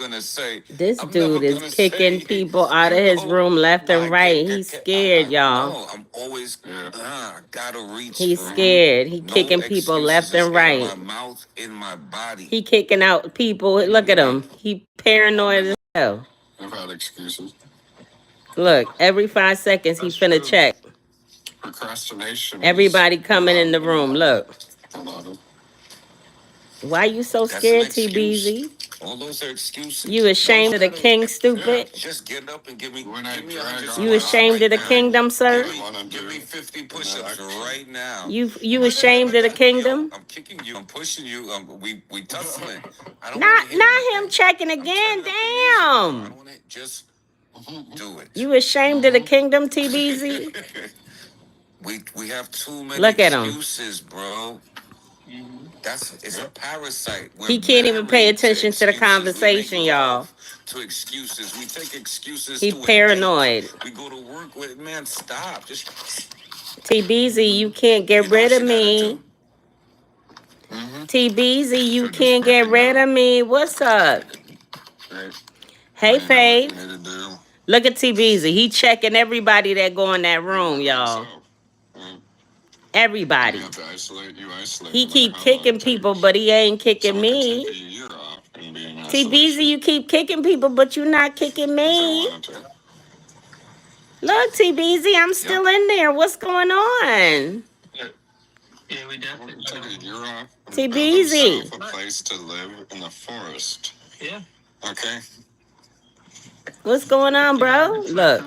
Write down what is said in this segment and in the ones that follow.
gonna say. This I'm never dude is gonna kicking say. people out of You his know, room left and like right. He's scared, y'all. no. I'm always gotta reach He's for it. scared. He No kicking people excuses. left It's and in my right. mouth, in my body. He kicking out people. Look at him. He paranoid as hell. I've had excuses. Look, every 5 seconds he That's finna true. check. Procrastination is Everybody coming in the room. Look. a lot of. Why you so That's an scared, excuse. TBZ? All those are excuses. You ashamed of the king, stupid? Just get up and give me. When I Give me drag 100 on You my squats ashamed right of the now. kingdom, sir? Give me 50 push-ups right now. You ashamed of the kingdom? I'm kicking you. I'm pushing you. We tussling. I don't Not want to hear him checking I'm again. turning up the music, bro. I Damn. don't want to just do it. You ashamed of the kingdom, TBZ? We have too many Look at him. excuses, bro. It's a parasite. He can't even pay attention to the conversation, y'all. To excuses. We take excuses He to a paranoid. date. We go to work with, man, stop. Just TBZ, you can't get rid of me. TBZ, you can't get rid of me. What's up? Hey, Faith. Look at TBZ. He checking everybody that go in that room, y'all. Everybody. You have to isolate. You isolate. He keep kicking people, but he ain't kicking Someone can me. take a year off and be in TBZ, you keep kicking people, but you not kicking me. Look, TBZ, I'm still in there. What's going on? Yeah, we definitely take a year off. TBZ. A place to live in the forest. Yeah. Okay. What's going on, bro? Look,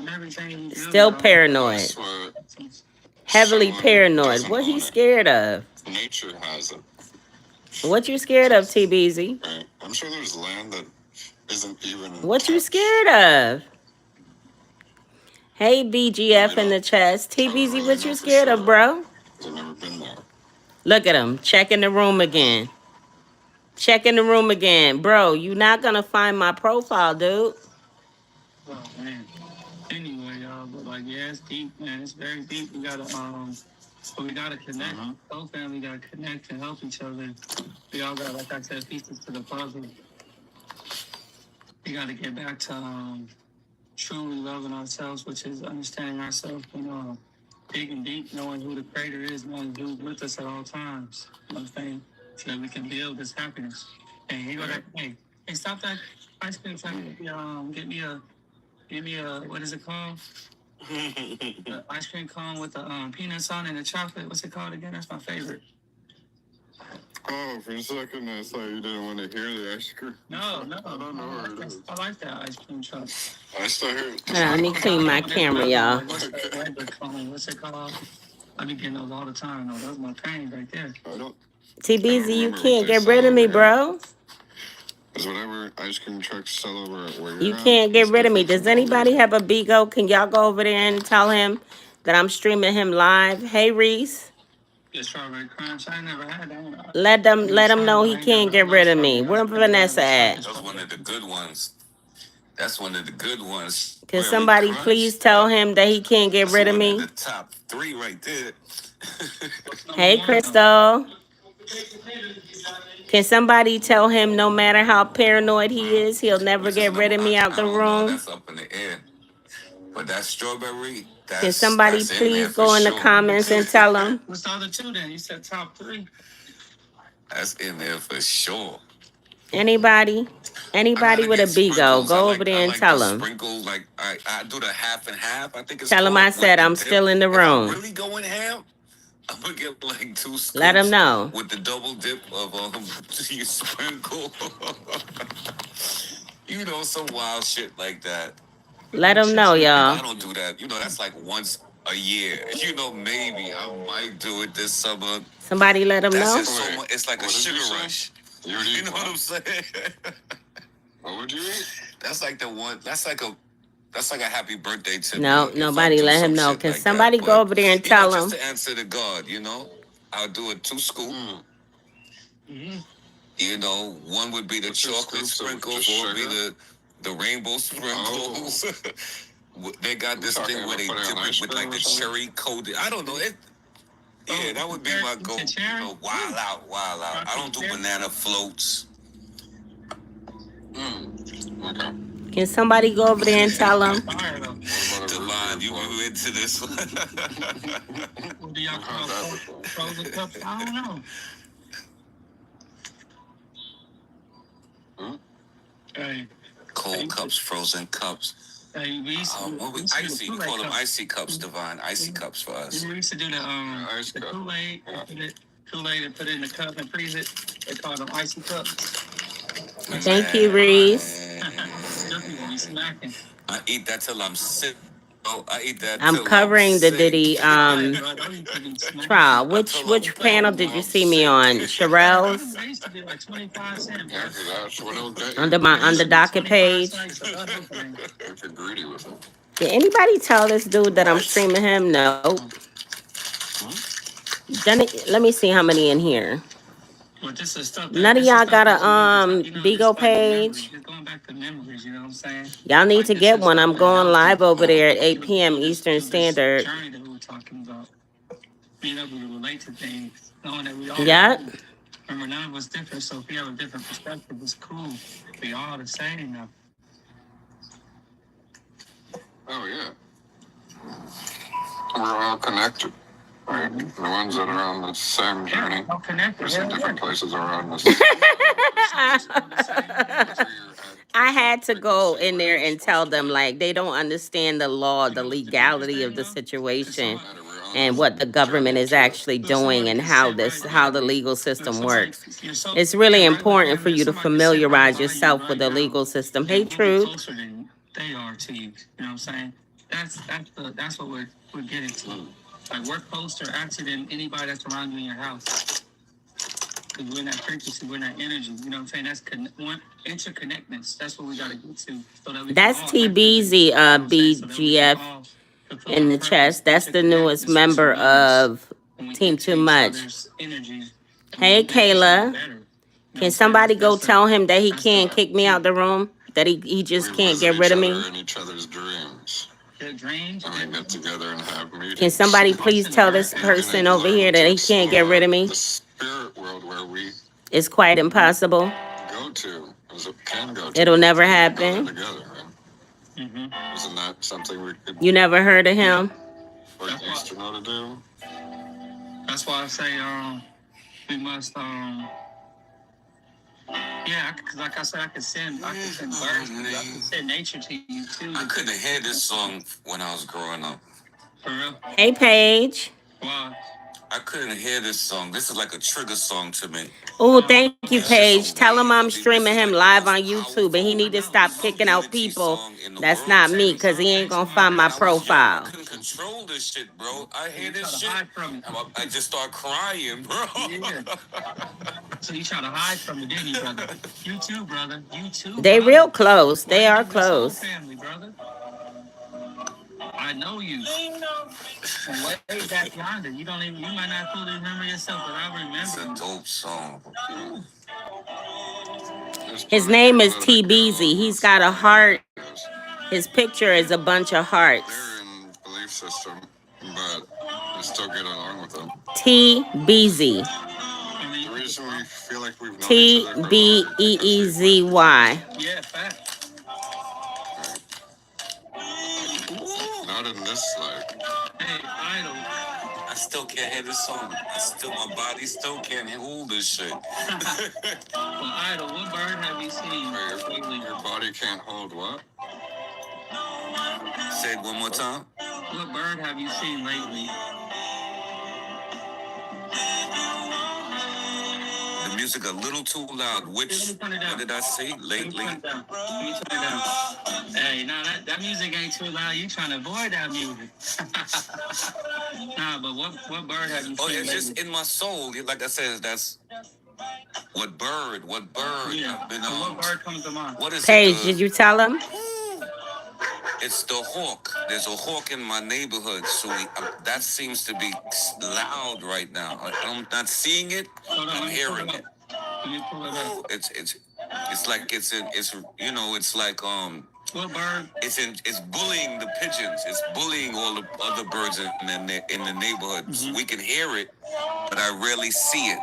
still paranoid. Heavily paranoid. What he scared of? Nature has it. What you scared of, TBZ? Right. I'm sure there's land that isn't even. What you scared of? Hey, BGF in the chest. TBZ, what you scared of, bro? I've never been there. Look at him. Checking the room again. Checking the room again. Bro, you not gonna find my profile, dude. Oh, man. Anyway, y'all, but like, yeah, it's deep, man. It's very deep. We gotta connect. Whole family gotta connect and help each other. We all got, like I said, pieces to the puzzle. We gotta get back to truly loving ourselves, which is understanding ourselves, digging deep, knowing who the creator is, knowing who's with us at all times. You know what I'm saying? So that we can build this happiness. Hey, hey, stop that ice cream truck. Give me a, what is it called? The ice cream cone with the peanuts on it and the chocolate. What's it called again? That's my favorite. Oh, for a second, I thought you didn't want to hear the ice cream. No. I don't know where it is. I like that ice cream truck. I still hear it. Let me clean my camera, y'all. What's it called? I be getting those all the time. No, those are my pain right there. TBZ, you can't get rid of me, bro. Is whatever ice cream trucks sell over where you're You can't get rid of me. Does anybody have a Bigo? Can y'all go over there and tell him that I'm streaming him live? Hey, Reese. Strawberry crunch. I never had that one. Let him know he can't get rid of me. Where Vanessa at? That's one of the good ones. That's one of the good ones. Can somebody please tell him that he can't get rid of me? The top 3 right there. Hey, Crystal. Can somebody tell him no matter how paranoid he is, he'll never get rid of me out the room? That's up in the air. But that strawberry, can somebody please go in the comments and tell him? What's the other 2 then? You said top 3. That's in there for sure. Anybody with a Bigo, go over there and tell him. Sprinkles, like I do the half and half. I think it's tell him I said I'm still in the room. Really going ham? I'm gonna get like 2 scoops. Let him know. With the double dip of you sprinkle. Some wild shit like that. Let him know, y'all. I don't do that. That's like once a year. Maybe I might do it this summer. Somebody let him know. It's like a sugar rush. You know what I'm saying? What would you eat? That's like the one. That's like a happy birthday to me. No, nobody let him know. Can somebody go over there and tell him? Just to answer to God, I'll do a 2 scoop. One would be the chocolate sprinkles, or would be the rainbow sprinkles. They got this thing where they dip it with like the cherry coated. I don't know. That would be my goal. Wild out. I don't do banana floats. Okay. Can somebody go over there and tell him? Devon, you into this one? What do y'all call frozen cups? I don't know. Hey. Cold cups, frozen cups. Hey, Icy. We call them icy cups, Devon. Icy cups for us. We used to do the Kool-Aid. Kool-Aid and put it in the cup and freeze it. They call them icy cups. Thank you, Reese. I eat that till I'm sick. Oh, I eat that. I'm covering the Diddy trial. Which panel did you see me on? Sherelle's? On the docket page. Did anybody tell this dude that I'm streaming him? No. Let me see how many in here. None of y'all got a Bigo page. Y'all need to get one. I'm going live over there at 8 p.m. Eastern Standard. Yeah. Remember, none of us different, so if we have a different perspective, it's cool. We all the same now. Oh, yeah. We're all connected, right? The ones that are on the same journey. All connected. Just in different places around this. I had to go in there and tell them, like, they don't understand the law, the legality of the situation, and what the government is actually doing, and how the legal system works. It's really important for you to familiarize yourself with the legal system. Hey, Truth. They are to you. You know what I'm saying? That's what we're getting to. Like, we're closer actually than anybody that's around you in your house. Because we're in that frequency, we're in that energy. You know what I'm saying? That's interconnectedness. That's what we got to get to. So that that's TBZ, BGF in the chest. That's the newest member of Team Too Much. Hey, Kayla. Can somebody go tell him that he can't kick me out the room? That he just can't get rid of me? In each other's dreams. And we get together and have meetings. Can somebody please tell this person over here that he can't get rid of me? The spirit world where we It's quite impossible. go to, can go to. It'll never happen. Together, right? Isn't that something we could? You never heard of him? Or used to know to do? That's why I say we must yeah, because like I said, I can send birds, I can send nature to you too. I couldn't hear this song when I was growing up. For real? Hey, Paige. Wow. I couldn't hear this song. This is like a trigger song to me. Oh, thank you, Paige. Tell him I'm streaming him live on YouTube, and he need to stop kicking out people. That's not me, because he ain't going to find my profile. I couldn't control this shit, bro. I hear this shit. I just start crying, bro. Yeah. So you trying to hide from it, didn't you, brother? You too, brother. You too. They real close. They are close. Family, brother. I know you. Way back yonder. You might not fully remember yourself, but I remember. It's a dope song. His name is TBZ. He's got a heart. His picture is a bunch of hearts. They're in belief system, but we still get along with them. TBZ. The reason we feel like we've known each other TBEEZY. Yeah, fact. Not in this life. Hey, Idol. I still can't hear this song. My body still can't hold this shit. Well, Idol, what bird have you seen? Your body can't hold what? Say it one more time. What bird have you seen lately? The music a little too loud. What did I say? Lately? Let me turn it down. Hey, nah, that music ain't too loud. You trying to avoid that music. Nah, but what bird have you seen? Oh, it's lately? just in my soul. Like I said, that's what bird. Yeah. What bird comes to mind? What is Paige, did you tell him? It's the hawk. There's a hawk in my neighborhood, so that seems to be loud right now. I'm not seeing it. I'm hearing it. Let me pull it up. It's like it's like What bird? It's bullying the pigeons. It's bullying all the other birds in the neighborhood. So we can hear it, but I rarely see it.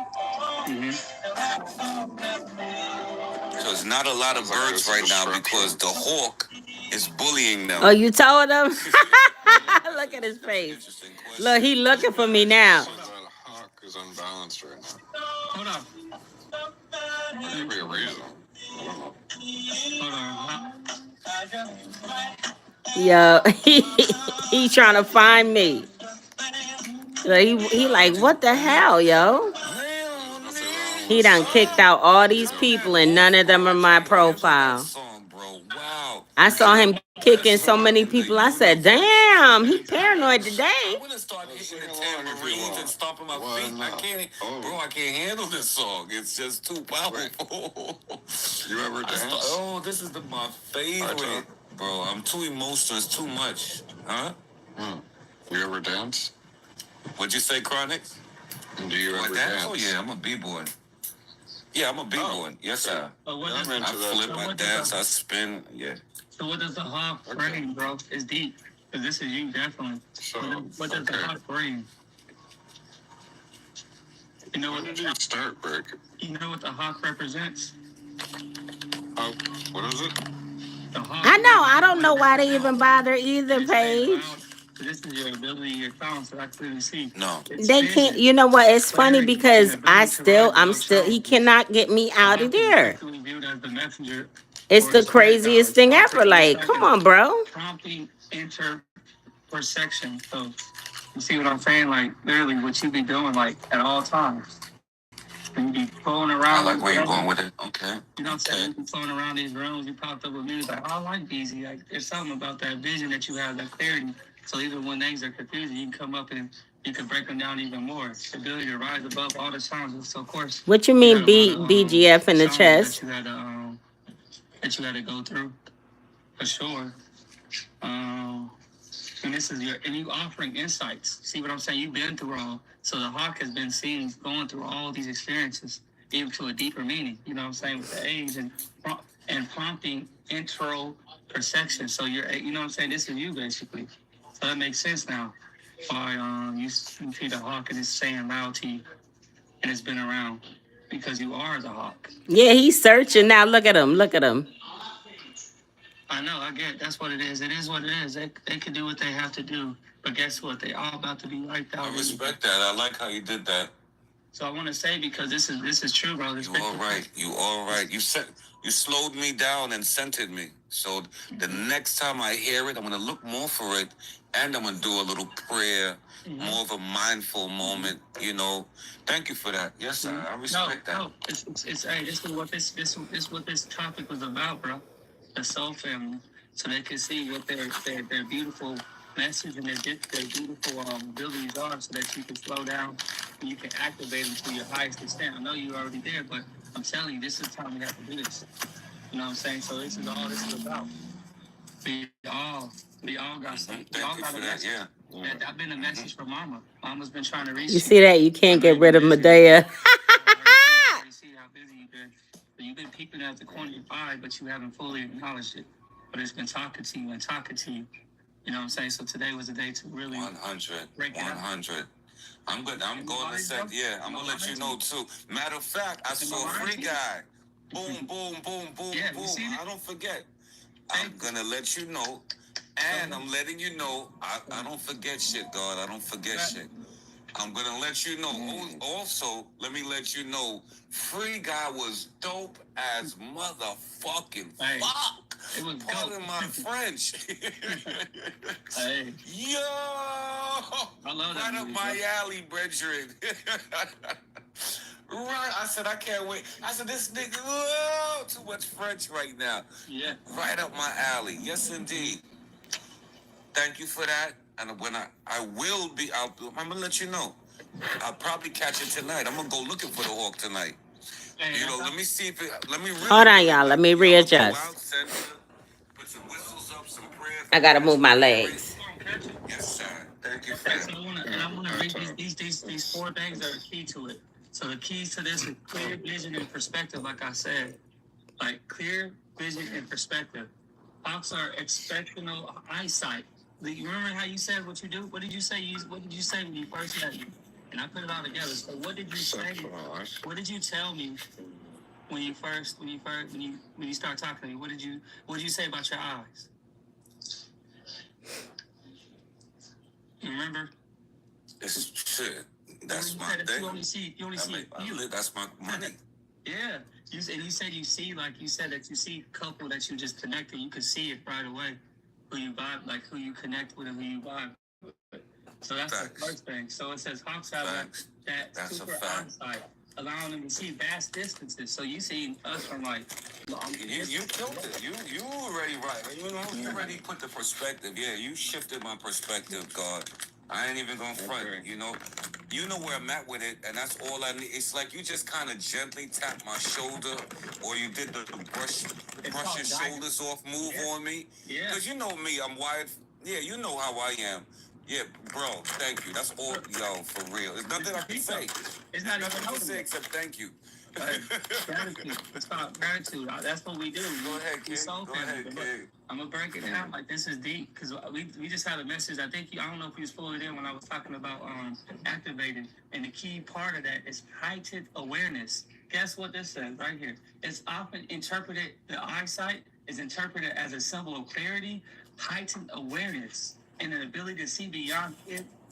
because not a lot of birds right now because the hawk is bullying them. Oh, you told him? Look at his face. Look, he looking for me now. That hawk is unbalanced right now. Hold on. There could be a reason. I don't know. Yo, he trying to find me. So he like, what the hell, yo? He done kicked out all these people and none of them are my profile. I saw him kicking so many people. I said, damn, he paranoid today. I'm gonna start hitting the tambourines and stomping my feet. I can't handle this song. It's just too powerful. You ever dance? This is my favorite. Bro, I'm too emotional. It's too much. Huh? You ever dance? What'd you say, Chronic? Do you ever dance? Oh, yeah, I'm a B-boy. Yeah, I'm a B-boy. Yes, sir. I flip, I dance, I spin. Yeah. So what does the hawk bring, bro? It's deep. Because this is you, definitely. So, what does the hawk bring? You know when did you start, Rick? You know what the hawk represents? What is it? The hawk. I know. I don't know why they even bother either, Paige. This is your ability, your talents that I clearly see. No. They can't. You know what? It's funny because I'm still. He cannot get me out of there. It's the craziest thing ever. Like, come on, bro. Prompting interpersection. So, you see what I'm saying? Like, literally, what you be doing, like, at all times. And you be flowing around. I like where you're going with it. Okay. You know what I'm saying? You be flowing around these rooms. You popped up with music. Like, I like BZ. Like, there's something about that vision that you have, that clarity. So even when things are confusing, you can come up and you can break them down even more. The ability to rise above all the challenges. So of course. What you mean, BGF in the chest? That you had to go through, for sure. And this is you offering insights. See what I'm saying? You've been through all. So the hawk has been seen going through all these experiences, even to a deeper meaning. You know what I'm saying, with the age and prompting perception. So you know what I'm saying. This is you basically. So that makes sense now. Why you see the hawk and it's saying loud to you, and it's been around because you are the hawk. Yeah, he's searching now. Look at him. Look at him. I know. I get. That's what it is. It is what it is. They can do what they have to do, but guess what? They all about to be wiped out. I respect that. I like how you did that. So I want to say because this is true, bro. You all right. You all right. You slowed me down and centered me. So the next time I hear it, I'm gonna look more for it, and I'm gonna do a little prayer, more of a mindful moment. You know. Thank you for that. Yes, sir. I respect that. No. This is what this topic was about, bro. The soul family, so they can see what their beautiful message and their beautiful abilities are, so that you can slow down and you can activate them to your highest extent. I know you're already there, but I'm telling you, this is the time we have to do this. You know what I'm saying? So this is all this is about. We all got something. We all got a message. Yeah. I've been a message for Mama. Mama's been trying to reach you. You see that? You can't get rid of MEDAYA. I see how busy you've been. You've been peeping at the corner of your eye, but you haven't fully acknowledged it. But it's been talking to you and talking to you. You know what I'm saying? So today was the day to really 100. I'm good. I'm going to say, I'm going to let you know, too. Matter of fact, I saw a free guy. Boom, boom, boom, boom, boom. I don't forget. I'm going to let you know. And I'm letting you know, I don't forget shit, God. I don't forget shit. I'm going to let you know. Also, let me let you know, Free Guy was dope as motherfucking fuck. It was Pardon my French. Yo! I love that right up my alley, brethren. Right. I said, I can't wait. I said, this nigga, too much French right now. Yeah. Right up my alley. Yes, indeed. Thank you for that. And when I will be, I'm going to let you know. I'll probably catch it tonight. I'm going to go looking for the hawk tonight. Hey, you know, let me see if let me really, hold on, y'all. Let me readjust. I got to move my legs. Yes, sir. Thank you for that. I want to read these 4 things that are key to it. So the keys to this is clear vision and perspective, like I said. Like clear vision and perspective. Hawks are exceptional eyesight. You remember how you said what you do? What did you say? What did you say when you first met me? And I put it all together. So what did you say? What did you tell me when you start talking to me, what did you say about your eyes? You remember? It's shit. That's my thing. You only see. That's my money. Yeah. You said that you see a couple that you just connected. You could see it right away. Who you vibe, like who you connect with and who you vibe with. So that's the first thing. So it says Hawks have that super eyesight, allowing them to see vast distances. So you see us from like long. You killed it. You already right. You already put the perspective. Yeah, you shifted my perspective, God. I ain't even gonna front. You know where I'm at with it, and that's all I need. It's like you just kind of gently tap my shoulder, or you did the brush your shoulders off move on me. Yeah. Because you know me, I'm wired. Yeah, you know how I am. Yeah, bro, thank you. That's all, yo, for real. There's nothing I can say. It's not nothing even I can say except thank you. Gratitude. It's called gratitude. That's what we do. Go ahead, kid. Go ahead, kid. I'm gonna break it down like this is deep because we just had a message. I don't know if you was fully there when I was talking about activated, and the key part of that is heightened awareness. Guess what this says right here? It's often interpreted. The eyesight is interpreted as a symbol of clarity, heightened awareness, and an ability to see beyond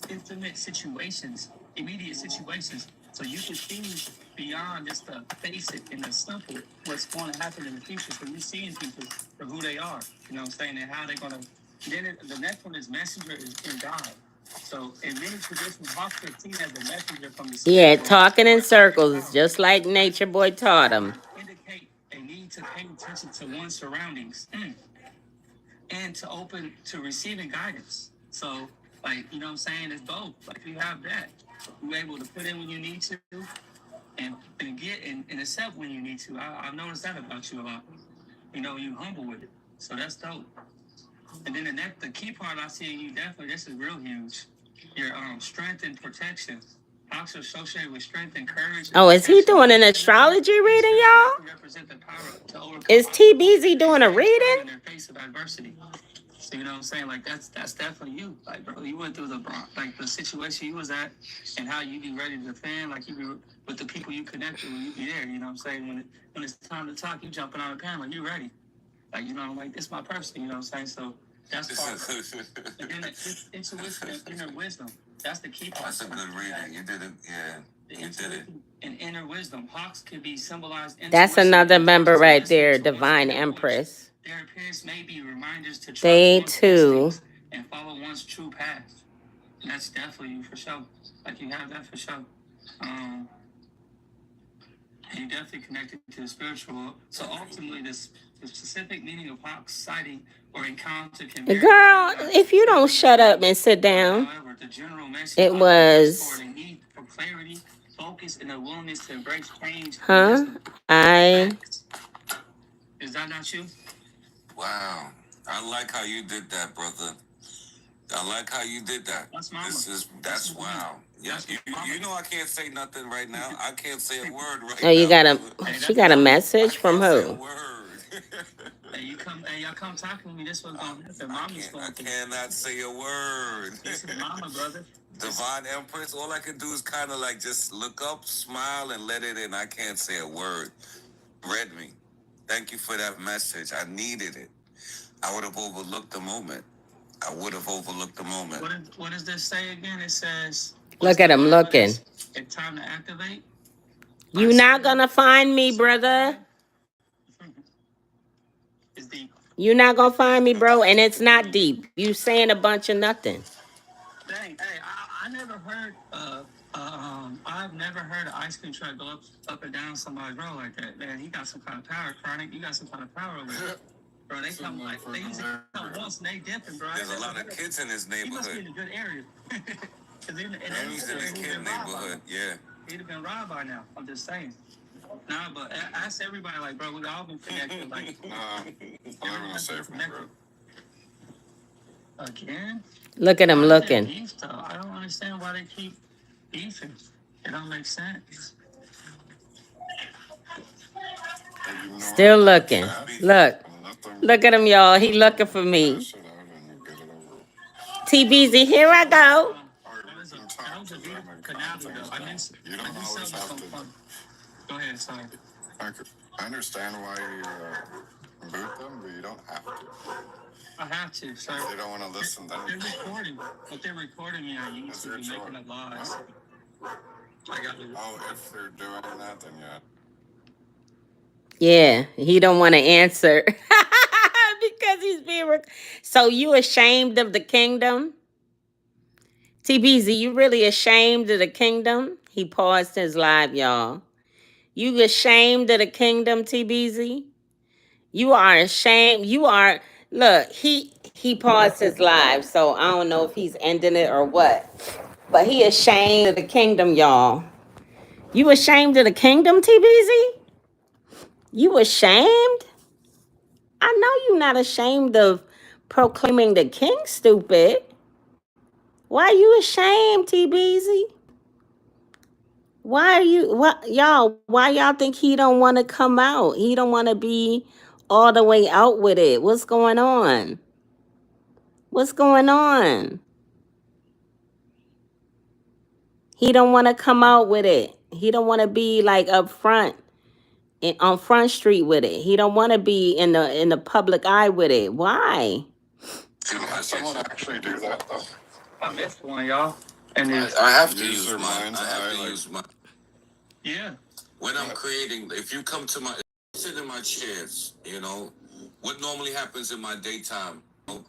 intimate situations, immediate situations. So you can see beyond just the basic and the simple what's going to happen in the future. So you're seeing people for who they are, you know what I'm saying, and how they're going to. Then the next one is messenger is in God. So in many traditions, Hawks are seen as a messenger from the spirit. Yeah, talking in circles, just like Nature Boy taught him. Indicate a need to pay attention to one's surroundings and to open to receiving guidance. So, like, you know what I'm saying, it's both. Like, you have that. You're able to put in when you need to and get and accept when you need to. I've noticed that about you a lot. You know, you humble with it. So that's dope. And then the key part I see in you definitely, this is real huge. Your strength and protection. Hawks are associated with strength and courage. Oh, is he doing an astrology reading, y'all? Is TBZ doing a reading? In their face of adversity. So you know what I'm saying? Like that's definitely you. Like, bro, you went through the situation you was at and how you be ready to defend, like you be with the people you connected with, you be there, you know what I'm saying? When it's time to talk, you jumping on the panel, you ready. Like, you know, like this my person, you know what I'm saying? So that's part of it. And then intuition and inner wisdom. That's the key part. That's a good reading. You did it, yeah. You did it. And inner wisdom. Hawks can be symbolized. That's another member right there, Divine Empress. Their appearance may be reminders to trust Day 2. And follow one's true path. And that's definitely you for sure. Like you have that for sure. And you definitely connected to the spiritual. So ultimately, the specific meaning of Hawk's sighting or encounter can vary. Girl, if you don't shut up and sit down. However, the general message It was a need for clarity, focus, and a willingness to embrace change. Huh? Is that not you? Wow. I like how you did that, brother. I like how you did that. That's wow. Yeah, you know I can't say nothing right now. I can't say a word right now. Oh, she got a message from who? Y'all come talking to me. This was going to happen. I cannot say a word. This is mama, brother. Divine Empress, all I can do is kind of like just look up, smile, and let it in. I can't say a word. Read me. Thank you for that message. I needed it. I would have overlooked the moment. What does this say again? It says... Look at him looking. It's time to activate. You not gonna find me, brother. It's deep. You're not gonna find me, bro, and it's not deep. You saying a bunch of nothing. Dang, hey, I never heard I've never heard an ice cream truck go up and down somebody's road like that. Man, he got some kind of power, Chronic. You got some kind of power over there. Bro, they come like they usually come once and they dipping, bro. There's a lot of kids in this neighborhood. He must be in a good area. He's in this kid neighborhood, yeah. He'd have been robbed by now. I'm just saying. Nah, but I ask everybody, like, bro, we all been connected. Like, I'm never gonna say it from bro. Again? Look at him looking. Beef, though? I don't understand why they keep beefing. It don't make sense. Still looking. Look at him, y'all. He looking for me. TBZ, here I go. That was a beautiful canal, though. I didn't You don't always have to. Go ahead, sorry. Thank you. I understand why you boot them, but you don't have to. I have to, sir. If they don't want to listen, then they're recording. But they're recording me on YouTube and making up lies. I got to. Oh, if they're doing that, then yeah. Yeah, he don't want to answer because he's being. So you ashamed of the kingdom, TBZ? You really ashamed of the kingdom? He paused his live, y'all. You ashamed of the kingdom, TBZ? You are ashamed. You are. Look, he paused his live, so I don't know if he's ending it or what. But he ashamed of the kingdom, y'all. You ashamed of the kingdom, TBZ? You ashamed? I know you're not ashamed of proclaiming the king, stupid. Why are you ashamed, TBZ? Why are you what y'all why y'all think he don't want to come out? He don't want to be all the way out with it. What's going on? What's going on? He don't want to come out with it. He don't want to be like up front on Front Street with it. He don't want to be in the public eye with it. Why? Can someone actually do that though? I missed one, y'all. And I have to Use use their mine. mind's I have eye, to like- use mine. yeah. When I'm creating, if you come to my, sit in my chairs, you know, what normally happens in my daytime,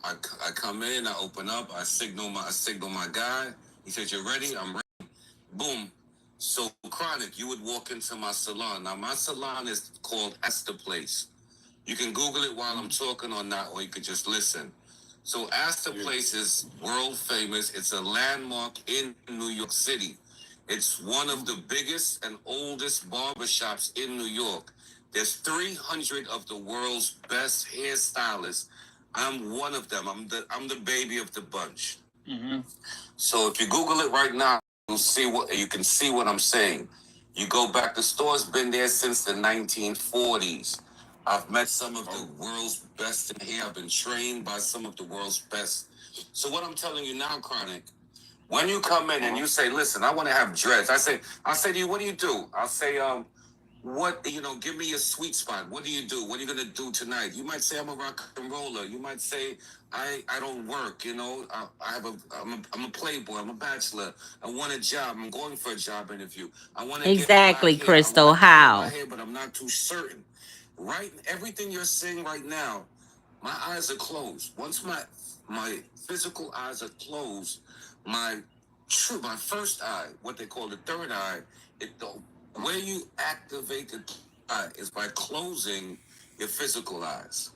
I come in, I open up, I signal my guy. He says, "You're ready?" I'm ready. Boom. So Chronic, you would walk into my salon. Now my salon is called Astor Place. You can Google it while I'm talking or not, or you could just listen. So Astor Place is world famous. It's a landmark in New York City. It's one of the biggest and oldest barbershops in New York. There's 300 of the world's best hairstylists. I'm one of them. I'm the baby of the bunch. Mm-hmm. So if you Google it right now, you can see what I'm saying. You go back, the store's been there since the 1940s. I've met some of the world's best in here. I've been trained by some of the world's best. So what I'm telling you now, Chronic, when you come in and you say, "Listen, I want to have dreads," I'll say to you, "What do you do?" I'll say, "What, give me a sweet spot. What do you do? What are you gonna do tonight?" You might say, "I'm a rock and roller." You might say, I don't work. I'm a playboy. I'm a bachelor. I want a job. I'm going for a job interview. I want to Exactly, get black hair. Crystal. I want to color my How? hair, but I'm not too certain." Right, everything you're saying right now, my eyes are closed. Once my physical eyes are closed, my first eye, what they call the third eye, the way you activate the eye is by closing your physical eyes.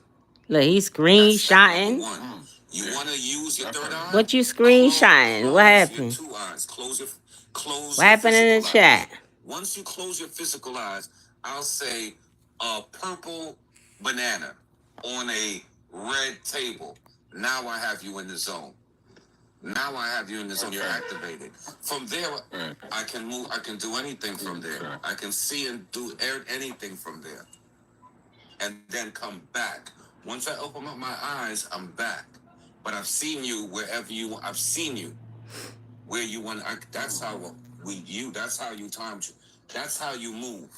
Look, he's That's step number screenshotting. one. You want to use your third eye? What you screenshotting? What Close your happened? two eyes. Close What your happened in the physical eyes. chat? Once you close your physical eyes, I'll say a purple banana on a red table. Now I have you in the zone. Now I have you in the zone. You're activated. From there, I can move. I can do anything from there. I can see and do anything from there. And then come back. Once I open up my eyes, I'm back. But I've seen you wherever you. I've seen you where you want. That's how That's how you time. That's how you move.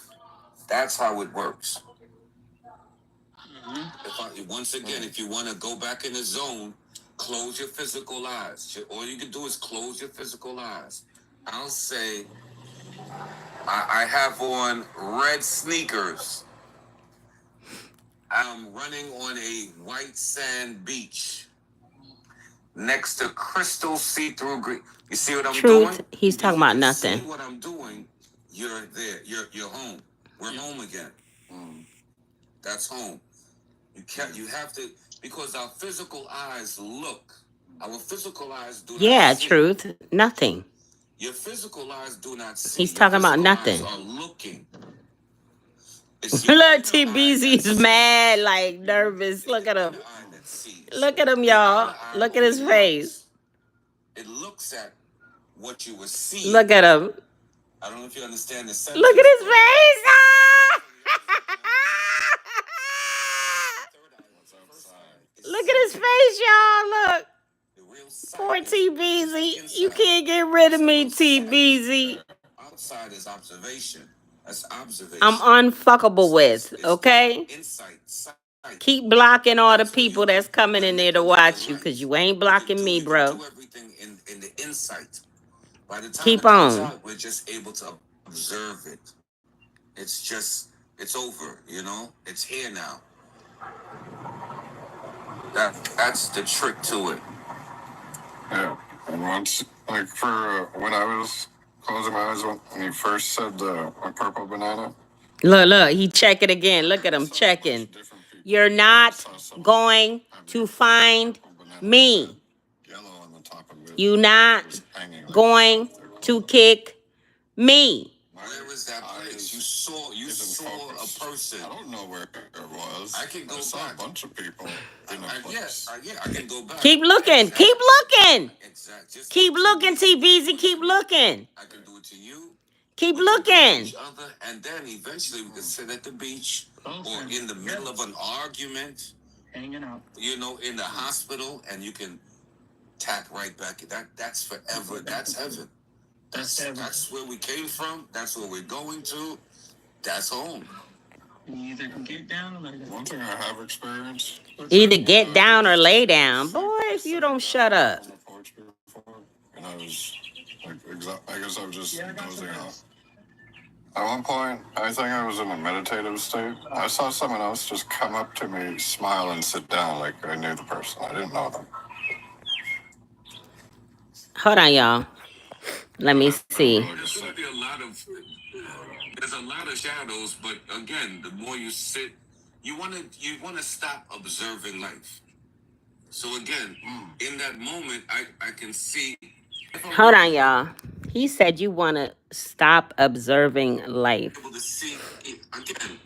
That's how it works. Once again, if you want to go back in the zone, close your physical eyes. All you can do is close your physical eyes. I'll say, I have on red sneakers. I'm running on a white sand beach next to crystal see-through green. You see what I'm Truth, doing? he's talking about nothing. See what I'm doing? You're there. You're home. We're home again. That's home. You have to, because our physical eyes look. Our physical eyes do not see. Truth, nothing. Your physical eyes do not see. He's talking about nothing. Eyes are looking. Look, TBZ's mad, like nervous. Look at him. Look at him, y'all. Look at his face. It looks at what you were seeing. Look at him. I don't know if you understand the sentence. Look at his face. Ah! Look at his face, y'all. Look. Poor TBZ. You can't get rid of me, TBZ. Outside is observation. That's observation. I'm unfuckable with, okay? Insight. Sight. Keep blocking all the people that's coming in there to watch you, because you ain't blocking me, bro. Do everything in the insight. By the time Keep it comes on. out, we're just able to observe it. It's over, you know? It's here now. That's the trick to it. Yeah. And once, like, for when I was closing my eyes when he first said a purple banana. Look, he checking again. Look at him checking. You're not going to find me. You're not going to kick me. Where is that place? You saw a person. I don't know where it was. I can go back. I saw a bunch of people in a place. I can go back. Keep looking. Exactly. Keep looking. Exactly. Keep looking, TBZ. Keep looking. I can do it to you. Keep looking. Each other, and then eventually we can sit at the beach or in the middle of an argument, hanging out. You know, in the hospital, and you can tap right back. That's forever. That's heaven. That's where we came from. That's where we're going to. That's home. You either can get down or lay down. One thing I have experienced. Either get down or lay down. Boy, if you don't shut up. And I was, like, I guess I was just dozing off. At one point, I think I was in a meditative state. I saw someone else just come up to me, smile, and sit down like I knew the person. I didn't know them. Hold on, y'all. Let me see. There's going to be there's a lot of shadows, but again, the more you sit, you want to stop observing life. So again, in that moment, I can see. Hold on, y'all. He said you want to stop observing life. Able to see again.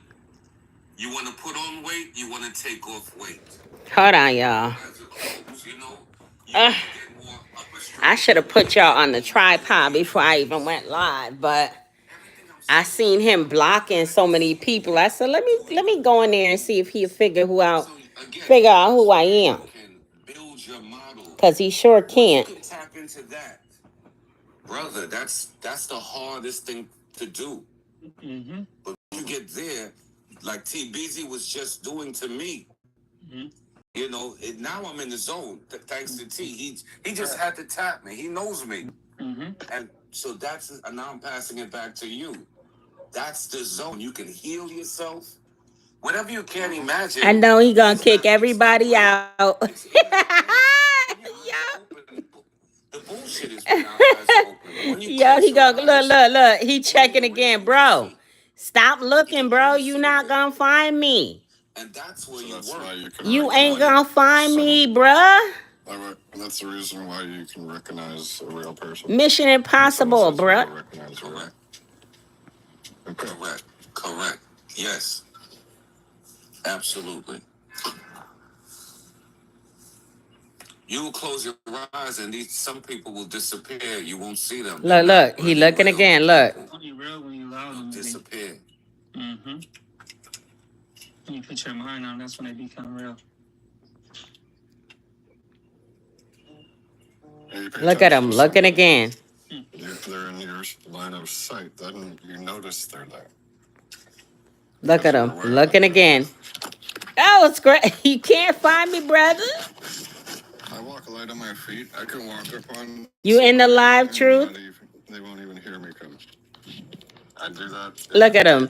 You want to put on weight. You want to take off weight. Hold on, y'all. You know, I should have put y'all on the tripod before I even went live, but I seen him blocking so many people. I said, let me go in there and see if he'll figure out who I am. Because he sure can't. You can tap into that. Brother, that's the hardest thing to do. Mm-hmm. But when you get there, like TBZ was just doing to me. Mm-hmm. You know, now I'm in the zone. Thanks to T. He just had to tap me. He knows me. Mm-hmm. And so now I'm passing it back to you. That's the zone. You can heal yourself. Whatever you can't imagine. I know he gonna kick everybody out. The bullshit is when our eyes open. Yo, he go look. He checking again, bro. Stop looking, bro. You not gonna find me. And that's where you ain't gonna find me, bruh. That's the reason why you can recognize a real person. Mission impossible, bruh. Correct. Yes. Absolutely. You will close your eyes and some people will disappear. You won't see them. Look. He looking again. Look. Only real when you allow them to disappear. Mm-hmm. When you put your mind on, that's when they become real. Look at him looking again. If they're in your line of sight, then you notice they're there. Look at him looking again. Oh, it's great. You can't find me, brother. I walk light on my feet. I can walk up on. You in the live truth? They won't even hear me come. I do that. Look at him.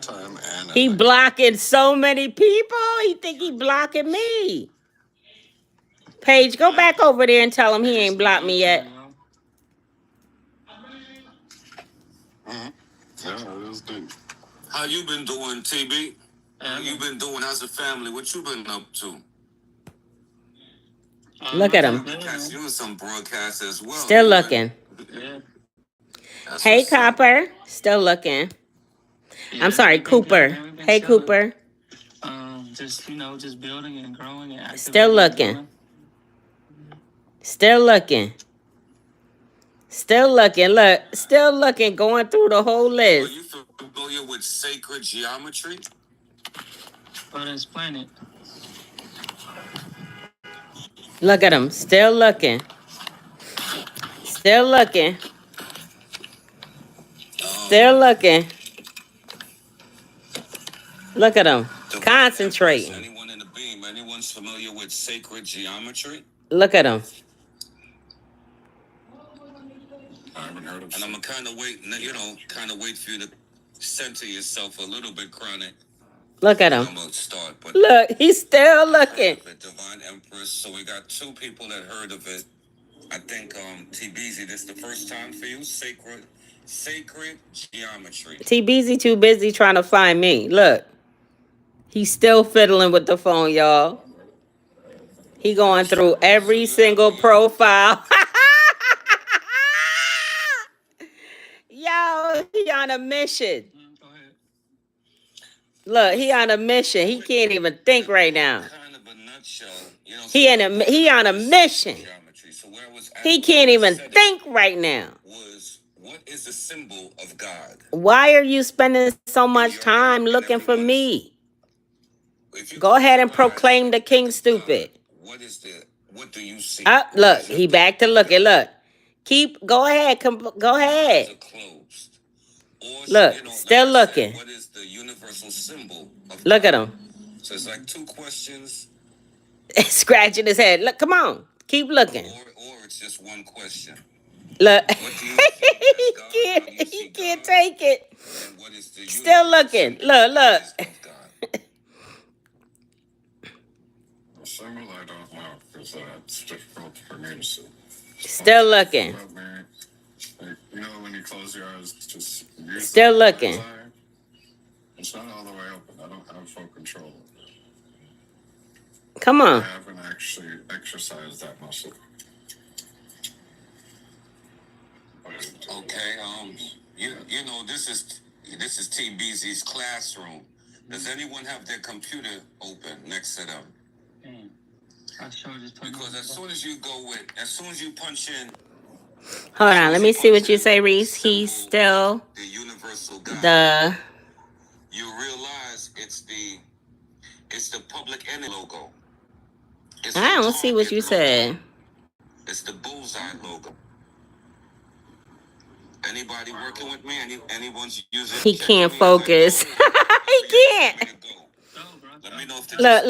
He night. blocking so many people. He think he blocking me. Paige, go back over there and tell him he ain't blocked me yet. Yeah, it is deep. How you been doing, TB? How you been doing as a family? What you been up to? Look at him. You in some broadcasts as well. Still looking. Yeah. Hey, Copper. Still looking. I'm sorry, Cooper. Hey, Cooper. Just building and growing and still looking. Still looking. Look, still looking, going through the whole list. Are you familiar with sacred geometry? On this planet. Look at him, still looking. Still looking. Look at him. Concentrating. Anyone in the beam? Anyone's familiar with sacred geometry? Look at him. I haven't heard of it. And I'm gonna kind of wait, kind of wait for you to center yourself a little bit, Chronic. Look at him. I'm gonna start, but look, he's still looking. Divine Empress. So we got 2 people that heard of it. I think TBZ, this is the first time for you. Sacred geometry. TBZ too busy trying to find me. Look, he's still fiddling with the phone, y'all. He going through every single profile. Yo, he on a mission. Look, he on a mission. He can't even think right now. Kind of a nutshell, He on a mission. He can't even think right now. What is the symbol of God? Why are you spending so much time looking for me? Go ahead and proclaim the king stupid. What do you see? Look, he back to looking. Look. Go ahead. Go ahead. Look, still looking. What is the universal symbol of Look at him. So it's like 2 questions. Scratching his head. Look, come on. Keep looking. Or it's just 1 question. Look. He can't take it. And what is the Still looking. Look. The symbol I don't know because it's difficult for me to see. Still looking. When you close your eyes, just use Still looking. It's not all the way open. I don't have full control. Come on. I haven't actually exercised that muscle. Okay, this is TBZ's classroom. Does anyone have their computer open next to them? Because as soon as you punch in. Hold on, let me see what you say, Reese. He's still the universal God. You realize it's the public enemy logo. I don't see what you said. It's the bullseye logo. Anybody working with me? Anyone's using? He can't focus. He can't. Let me know if Look.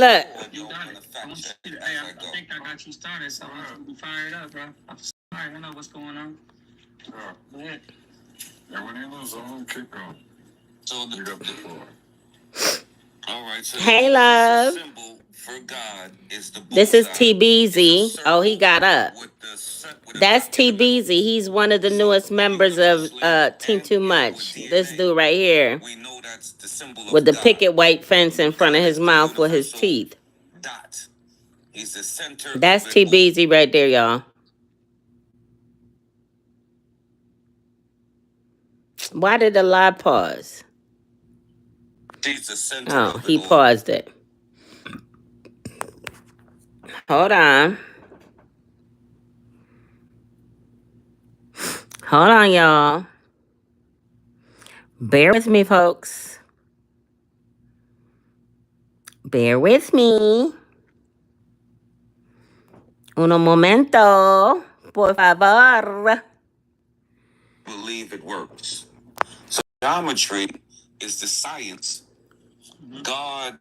You got it. I think I got you started, so I'm be fired up, bro. I'm sorry, I know what's going on. Yeah, when you lose zone, keep going. So You got the floor. All right. So Hey, love. the symbol for God is the bullseye. This is TBZ. Oh, he got up. That's TBZ. He's one of the newest members of Team Too Much. This dude right here. We know that's the symbol with the God. picket white fence in front of his mouth with his teeth. Dot. He's the center. That's TBZ right there, y'all. Why did the live pause? He's the center. Oh, he paused it. Hold on. Hold on, y'all. Bear with me, folks. Bear with me. Uno momento, por favor. Believe it works. So geometry is the science. God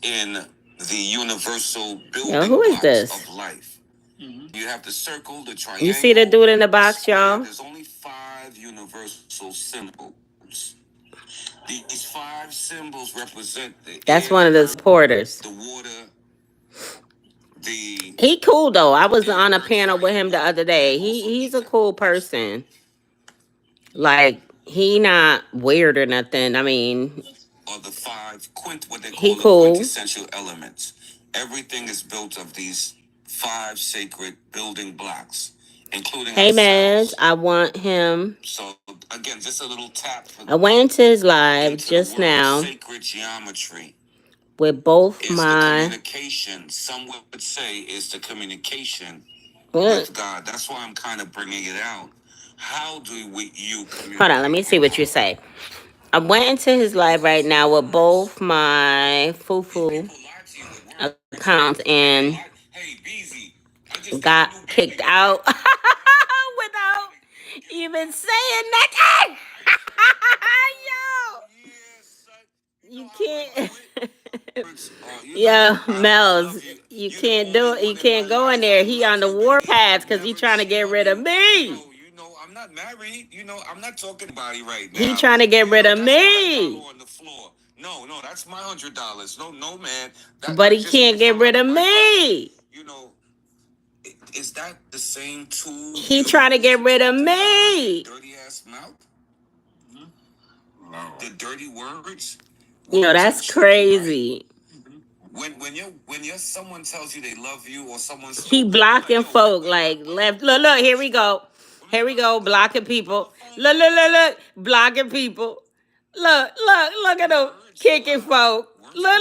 in the universal building Yo, who is blocks this? of life. You have the circle, the triangle. You see the dude in the box, y'all? There's only 5 universal symbols. These 5 symbols represent the That's air, one of the supporters. the water, He cool though. I was on a panel with him the other day. He's a cool person. Like, he not weird or nothing. I mean, or the 5 what they he call cool. the quintessential elements. Everything is built of these 5 sacred building blocks, including Hey, ourselves. Maz, I want him. So again, just a little tap. I went into his live just now Sacred geometry with both is the my. communication. Some would say is the communication with God. That's why I'm kind of bringing it out. How do you communicate? Hold on, let me see what you say. I went into his live right now with both my foo-foo accounts and got kicked out without even saying nothing. You can't. You know, Yeah, I Mel's, love you. you You're the can't do only it. You one in my can't go in life. there. I He on love the you, baby. I warpath would because he never trying to cheat get on rid of you. me. I'm not married. I'm not talking about it right He now. trying to get rid of That's my me. dollar on the floor. No, that's my $100. No, man. But I he just can't get prefer rid of my body. me. Is that the same tool He you trying to use get to rid talk of to God? me. Dirty ass mouth? No. The dirty words? That's crazy. When someone tells you they love you or someone He stupid, blocking folk like left. Look, here we go. Here we go, blocking people. Look, blocking people. Look at him kicking folk. Look.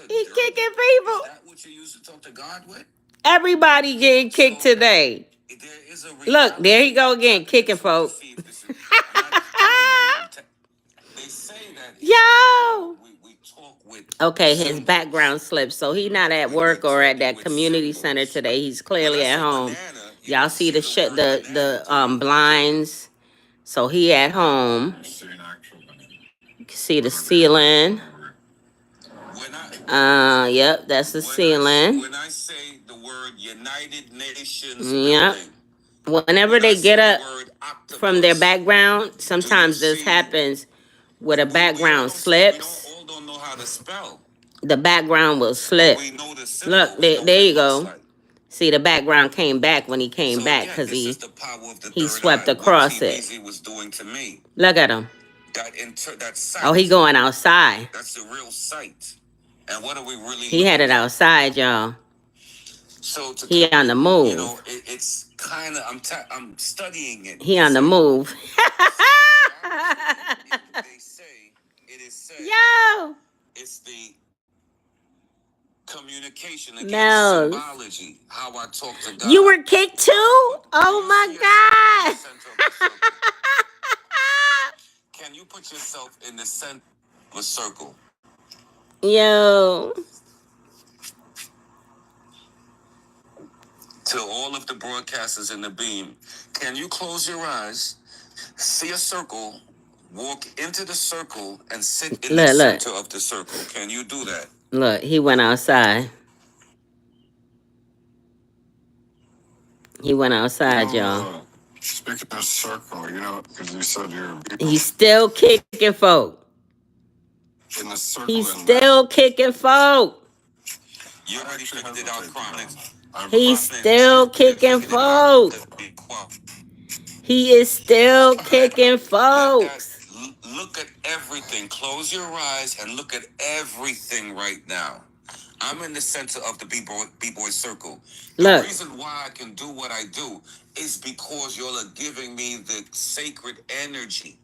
He kicking people. Is that what you use to talk to God with? Everybody getting kicked today. There is a Look, there he go again, kicking folk. They say that Yo. we talk with Okay, his symbols. background slipped. So he not at work or at that community center today. He's clearly at home. Y'all see the shit, the blinds. So he at home. You can see the ceiling. Yep, that's the ceiling. When I say the word United Nations Yep. building, Whenever they get up from their background, sometimes this happens where the background slips. We all don't know how to spell. The background will slip. Look, there you go. See, the background came back when he came back because he swept across it. Was doing to me. Look at him. That sight. Oh, he going outside. That's the real sight. And what are we really? He had it outside, y'all. So he on the move. It's kind of I'm studying it. He on the move. They say it is said. Yo. It's the communication against symbology. How I talk to God. You were kicked too? Oh my God. Can you put yourself in the center of a circle? Yo. To all of the broadcasters in the beam, can you close your eyes, see a circle, walk into the circle, and sit in the center of the circle? Can you do that? Look, he went outside. He went outside, y'all. Speaking of circle, because you said he's still kicking folk. In the circle. He's still kicking folk. You already figured it out, Chronic. He's still kicking folk. He is still kicking folks. Look at everything. Close your eyes and look at everything right now. I'm in the center of the B-boy circle. The reason why I can do what I do is because y'all are giving me the sacred energy.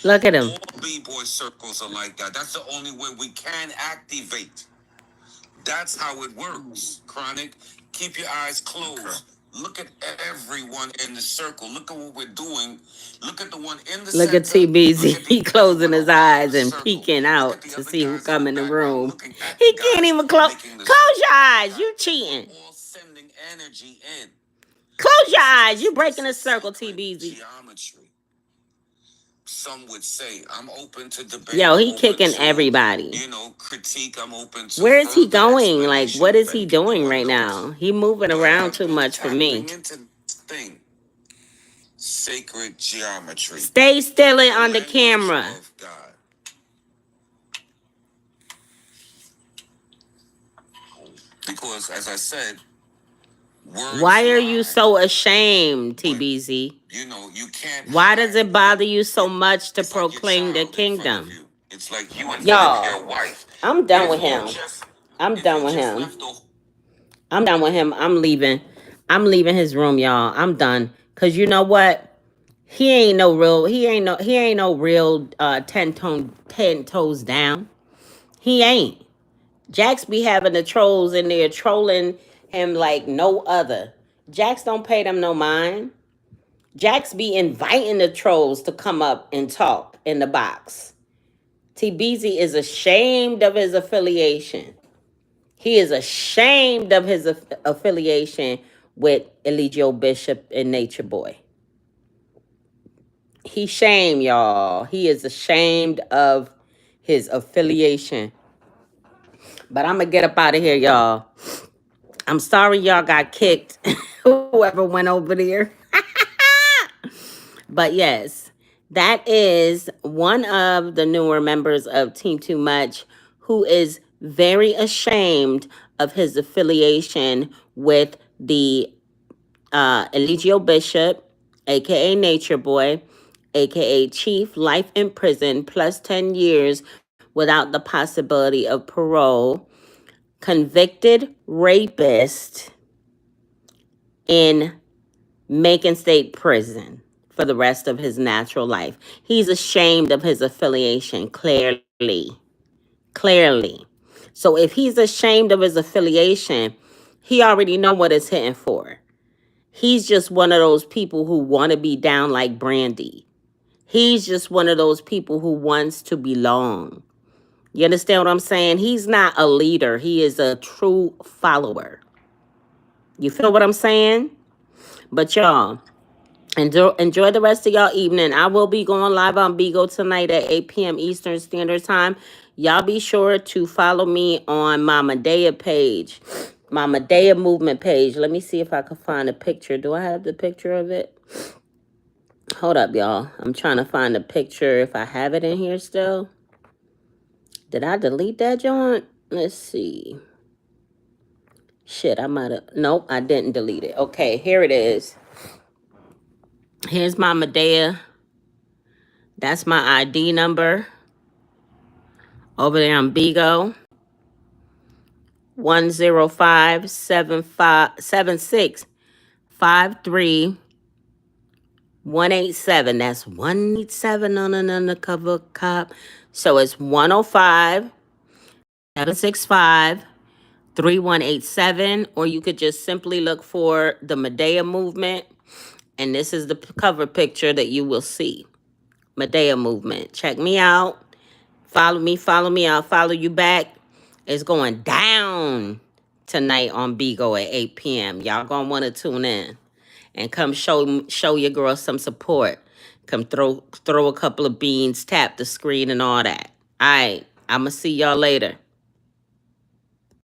Look at him. All B-boy circles are like that. That's the only way we can activate. That's how it works, Chronic. Keep your eyes closed. Okay. Look at everyone in the circle. Look at what we're doing. Look at the one in the center. Look at TBZ. He closing his eyes and peeking out to see who come in the room. He can't even close. Close your eyes. You cheating. All sending energy in. Close your eyes. You breaking the circle, TBZ. Geometry. Some would say I'm open to debate. Yo, he kicking everybody. Critique. I'm open to. Where is he going? Like, what is he doing right now? He moving around too much for me. Sacred geometry. Stay still on the camera. Because, as I said, why are you so ashamed, TBZ? You can't. Why does it bother you so much to proclaim the kingdom? It's like you and your wife. I'm done with him. I'm done with him. I'm leaving. I'm leaving his room, y'all. I'm done. Cause you know what? He ain't no real 10 toes down. He ain't. Jax be having the trolls in there trolling him like no other. Jax don't pay them no mind. Jax be inviting the trolls to come up and talk in the box. TBZ is ashamed of his affiliation. He is ashamed of his affiliation with Eligio Bishop and Nature Boy. He's shame, y'all. He is ashamed of his affiliation. But I'm going to get up out of here, y'all. I'm sorry y'all got kicked, whoever went over there. But yes, that is one of the newer members of Team Too Much who is very ashamed of his affiliation with the Eligio Bishop, aka Nature Boy, aka Chief Life in Prison plus 10 years without the possibility of parole, convicted rapist in Macon State Prison for the rest of his natural life. He's ashamed of his affiliation, clearly. Clearly. So if he's ashamed of his affiliation, he already know what it's hitting for. He's just one of those people who want to be down like Brandy. He's just one of those people who wants to belong. You understand what I'm saying? He's not a leader. He is a true follower. You feel what I'm saying? But y'all, enjoy the rest of y'all evening. I will be going live on Bigo tonight at 8 p.m. Eastern Standard Time. Y'all be sure to follow me on my MEDAYA page, my MEDAYA movement page. Let me see if I can find a picture. Do I have the picture of it? Hold up, y'all. I'm trying to find a picture if I have it in here still. Did I delete that, John? Let's see. Shit, I might have. Nope, I didn't delete it. Okay, here it is. Here's my MEDAYA. That's my ID number. Over there on Bigo. 105-7653-187. That's 187 on an undercover cop. So it's 105-765-3187. Or you could just simply look for the MEDAYA movement. And this is the cover picture that you will see. MEDAYA movement. Check me out. Follow me. I'll follow you back. It's going down tonight on Bigo at 8 p.m. Y'all gonna want to tune in and come show your girl some support. Come throw a couple of beans, tap the screen and all that. All right, I'm gonna see y'all later.